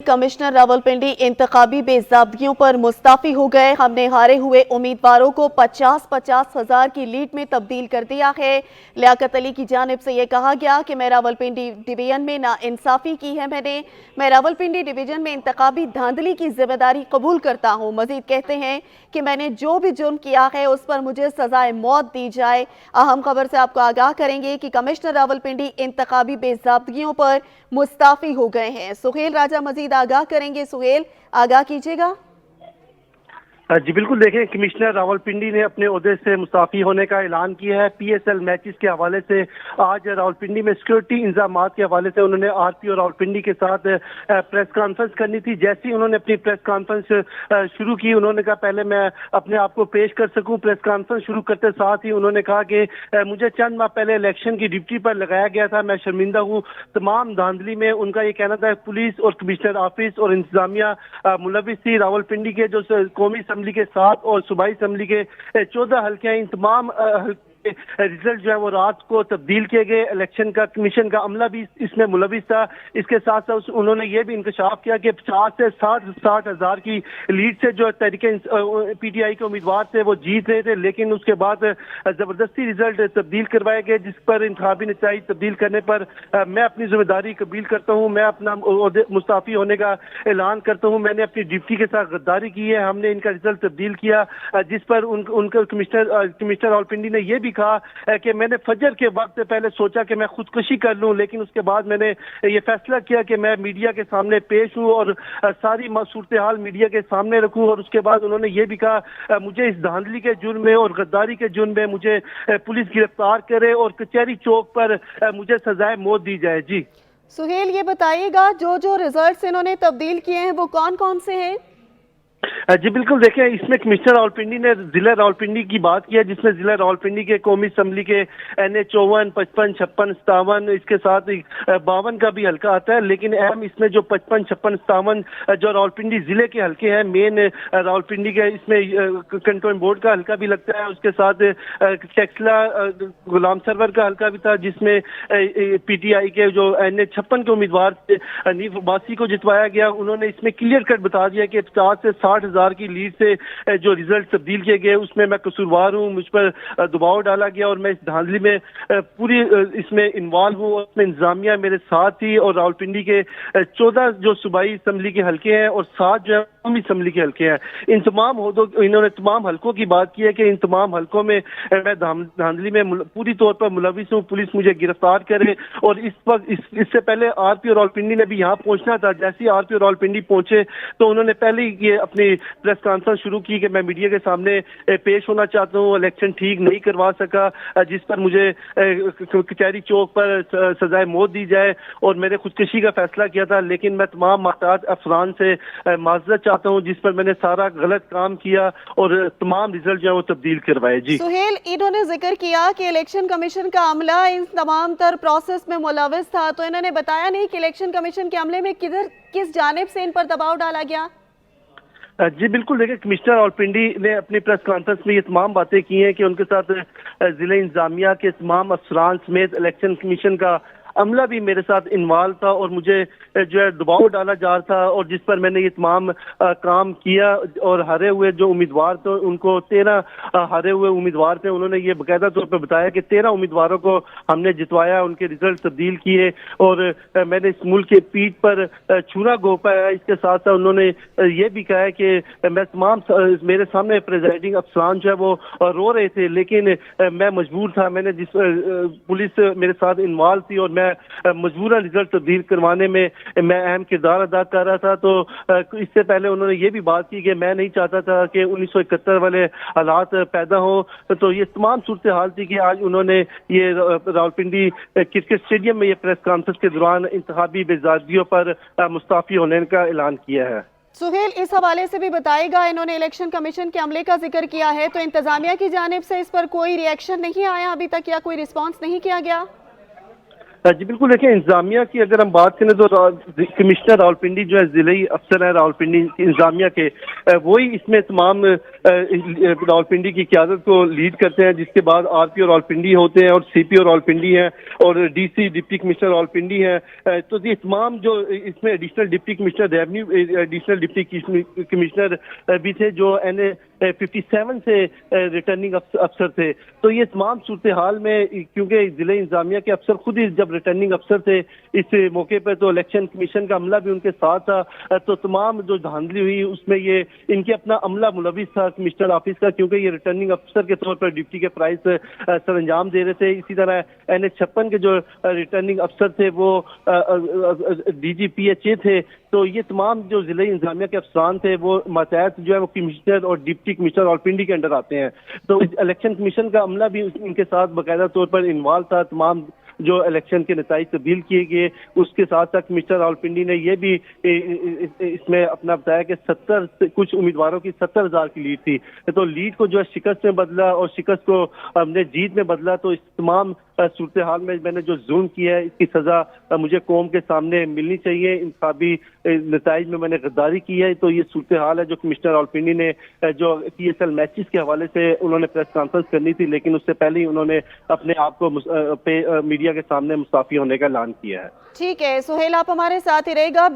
Commissioner Rawalpindi इंतखाबी बेज़ाब्तियों पर मुस्ताफी हो गए। हमने हारे हुए उम्मीदवारों को 50-50 हजार की लीड में तब्दील कर दिया है। लियाकत अली की जानिब से यह कहा गया कि मैं रावलपिंडी डिवीजन में नाइंसाफ़ी की है। मैं रावलपिंडी डिवीजन में इंतखाबी धांधली की जिम्मेदारी कबूल करता हूँ। मजीद कहते हैं कि मैंने जो भी जुर्म किया है उस पर मुझे सजाए मौत दी जाए। अहम खबर से आपको आगाह करेंगे कि कमिश्नर रावलपिंडी इंतखाबी बेज़ाब्तियों पर मुस्ताफी हो गए हैं। सुहेल राजा मजीद आगाह करेंगे। सुहेल, आगाह कीजिएगा। जी बिल्कुल, देखें, कमिश्नर रावलपिंडी ने अपने ओहदे से मुस्ताफी होने का ऐलान किया है। पीएसएल मैचेस के हवाले से आज रावलपिंडी में सिक्योरिटी इंतजामात के हवाले से उन्होंने आरपी और रावलपिंडी के साथ प्रेस कॉन्फ्रेंस करनी थी। जैसे ही उन्होंने अपनी प्रेस कॉन्फ्रेंस शुरू की, उन्होंने कहा पहले मैं अपने आप को पेश कर सकूं। प्रेस कॉन्फ्रेंस शुरू करते साथ ही उन्होंने कहा कि मुझे चंद माह पहले इलेक्शन की ड्यूटी पर लगाया गया था, मैं शर्मिंदा हूँ। तमाम धांधली में उनका ये कहना था पुलिस और कमिश्नर ऑफिस और इंतजामिया मुलविस थी। रावलपिंडी के जो कौमी असम्बली के 7 और सूबाई असम्बली के 14 हल्के हैं, इन तमाम रिजल्ट जो है वो रात को तब्दील किए गए। इलेक्शन का कमीशन का अमला भी इसमें मुलविस था। इसके साथ साथ उन्होंने ये भी इंकशाफ किया कि 50 से 60 हजार की लीड से जो तरीके पीटीआई के उम्मीदवार थे वो जीत रहे थे, लेकिन उसके बाद जबरदस्ती रिजल्ट तब्दील करवाए गए, जिस पर इंतखाबी नतीजे तब्दील करने पर मैं अपनी जिम्मेदारी कबूल करता हूँ। मैं अपना मुस्ताफी होने का ऐलान करता हूँ। मैंने अपनी ड्यूटी के साथ गद्दारी की है। हमने इनका रिजल्ट तब्दील किया, जिस पर उनका कमिश्नर रावलपिंडी ने यह भी कहा कि मैंने फजर के वक्त पहले सोचा कि मैं खुदकुशी कर लूं, लेकिन उसके बाद मैंने ये फैसला किया कि मैं मीडिया के सामने पेश हूं और सारी सूरत हाल मीडिया के सामने रखूं। और उसके बाद उन्होंने ये भी कहा मुझे इस धांधली के जुर्म में और गद्दारी के जुर्म में मुझे पुलिस गिरफ्तार करे और कचहरी चौक पर मुझे सजाए मौत दी जाए। जी सुहेल, ये बताइएगा जो रिजल्ट्स इन्होंने तब्दील किए हैं वो कौन कौन से हैं? जी बिल्कुल, देखें, इसमें कमिश्नर रावलपिंडी ने जिला रावलपिंडी की बात की है, जिसमें जिला रावलपिंडी के कौमी असम्बली के NA 54, 55, 56, 57, इसके साथ 52 का भी हल्का आता है। लेकिन अहम इसमें जो 55, 56, 57 जो रावलपिंडी जिले के हल्के हैं, मेन रावलपिंडी के, इसमें कंटोन बोर्ड का हल्का भी लगता है। उसके साथ चेक्सला गुलाम सरवर का हल्का भी था, जिसमें पीटीआई के जो NA 56 के उम्मीदवार थे हनीफ अब्बासी को जितवाया गया। उन्होंने इसमें क्लियर कट बता दिया कि 50 से 60 हजार की लीड से जो रिजल्ट तब्दील किए गए उसमें मैं कसूरवार हूं, मुझ पर दबाव डाला गया और मैं इस धांधली में पूरी इसमें इन्वॉल्व हूं। उसमें इंतजामिया मेरे साथ थी और रावलपिंडी के 14 जो सूबाई असम्बली के हल्के हैं और 7 जो है कौमी असम्बली के हल्के हैं, इन तमाम इन्होंने तमाम हल्कों की बात की है कि इन तमाम हल्कों में मैं धांधली में पूरी तौर पर मुलविस हूँ। पुलिस मुझे गिरफ्तार करे। और इस वक्त इससे पहले आरपी और रावलपिंडी ने भी यहाँ पहुंचना था। जैसे ही आरपी और रावलपिंडी पहुंचे तो उन्होंने पहले ही ये अपनी प्रेस कॉन्फ्रेंस शुरू की कि मैं मीडिया के सामने पेश होना चाहता हूँ, इलेक्शन ठीक नहीं करवा सका, जिस पर मुझे कचहरी चौक पर सजाए मौत दी जाए और मैंने खुदकुशी का फैसला किया था। लेकिन मैं तमाम मोहताज अफरान से माजरत चाहता हूँ, जिस पर मैंने सारा गलत काम किया और तमाम रिजल्ट जो है वो तब्दील करवाए। जी सुहेल, इन्होंने जिक्र किया कि इलेक्शन कमीशन का अमला इन तमाम तर प्रोसेस में मुलविस था, तो इन्होंने बताया नहीं कि इलेक्शन कमीशन के अमले में किस जानिब से इन पर दबाव डाला गया? जी बिल्कुल, देखिए, कमिश्नर रावलपिंडी ने अपनी प्रेस कॉन्फ्रेंस में ये तमाम बातें की हैं कि उनके साथ जिला इंतजामिया के तमाम अफसरान समेत इलेक्शन कमीशन का अमला भी मेरे साथ इन्वॉल्व था और मुझे जो है दबाव डाला जा रहा था, और जिस पर मैंने ये तमाम काम किया। और हारे हुए जो उम्मीदवार थे उनको 13 हारे हुए उम्मीदवार थे, उन्होंने ये बाकायदा तौर पर बताया कि 13 उम्मीदवारों को हमने जितवाया, उनके रिजल्ट तब्दील किए और मैंने इस मुल्क के पीठ पर छुरा घोंपा। इसके साथ साथ उन्होंने ये भी कहा है कि मैं तमाम मेरे सामने प्रेजाइडिंग अफसरान जो है वो रो रहे थे, लेकिन मैं मजबूर था। मैंने जिस पुलिस मेरे साथ इन्वॉल्व थी और मैं मजबूरन रिजल्ट तब्दील करवाने में मैं अहम किरदार अदा कर रहा था। तो इससे पहले उन्होंने ये भी बात की कि मैं नहीं चाहता था कि 1971 वाले हालात पैदा हो। तो ये तमाम सूरत हाल थी कि आज उन्होंने ये रावलपिंडी क्रिकेट स्टेडियम में ये प्रेस कॉन्फ्रेंस के दौरान इंतखाबी बेज़ाब्तियों पर मुस्ताफी होने का ऐलान किया है। सुहेल, इस हवाले से भी बताएगा, इन्होंने इलेक्शन कमीशन के अमले का जिक्र किया है, तो इंतजामिया की जानिब से इस पर कोई रिएक्शन नहीं आया अभी तक या कोई रिस्पॉन्स नहीं किया गया? जी बिल्कुल, देखिए इंतजामिया की अगर हम बात करें तो कमिश्नर रावलपिंडी जो है जिले अफसर है रावलपिंडी इंतजामिया के, वही इसमें तमाम रावलपिंडी की क़यादत को लीड करते हैं, जिसके बाद आरपीओ रावलपिंडी होते हैं और सीपीओ रावलपिंडी हैं और डीसी डिप्टी कमिश्नर रावलपिंडी हैं। तो ये तमाम जो इसमें additional deputy commissioner revenue, additional deputy commissioner भी थे जो NA 57 से रिटर्निंग अफसर थे। तो ये तमाम सूरत हाल में, क्योंकि जिले इंतजामिया के अफसर खुद ही जब रिटर्निंग अफसर थे इस मौके पर, तो इलेक्शन कमीशन का अमला भी उनके साथ था। तो तमाम जो धांधली हुई उसमें ये इनके अपना अमला मुलविस था कमिश्नर ऑफिस का, क्योंकि ये रिटर्निंग अफसर के तौर पर ड्यूटी के प्राइस सर अंजाम दे रहे थे। इसी तरह NA 56 के जो रिटर्निंग अफसर थे वो DGPHA थे। तो ये तमाम जो जिले इंतजामिया के अफसरान थे वो मातहत जो है वो कमिश्नर और डिप्टी कमिश्नर रावलपिंडी के अंडर आते हैं। तो इलेक्शन कमीशन का अमला भी इनके साथ बाकायदा तौर पर इन्वॉल्व था। तमाम जो इलेक्शन के नताइज तब्दील किए गए, उसके साथ साथ कमिश्नर रावलपिंडी ने यह भी इसमें अपना बताया कि 70 कुछ उम्मीदवारों की 70,000 की लीड थी। तो लीड को जो है शिकस्त में बदला और शिकस्त को हमने जीत में बदला। तो इस तमाम सूरत हाल में मैंने जो जुल्म किया है इसकी सजा मुझे कौम के सामने मिलनी चाहिए। इंतखाबी नताइज में मैंने गद्दारी की है। तो ये सूरत हाल है जो कमिश्नर रावलपिंडी ने जो PSL मैचेस के हवाले से उन्होंने प्रेस कॉन्फ्रेंस करनी थी, लेकिन उससे पहले ही उन्होंने अपने आप को मीडिया के सामने मुस्ताफी होने का ऐलान किया है। ठीक है सुहेल, आप हमारे साथ ही रहेगा।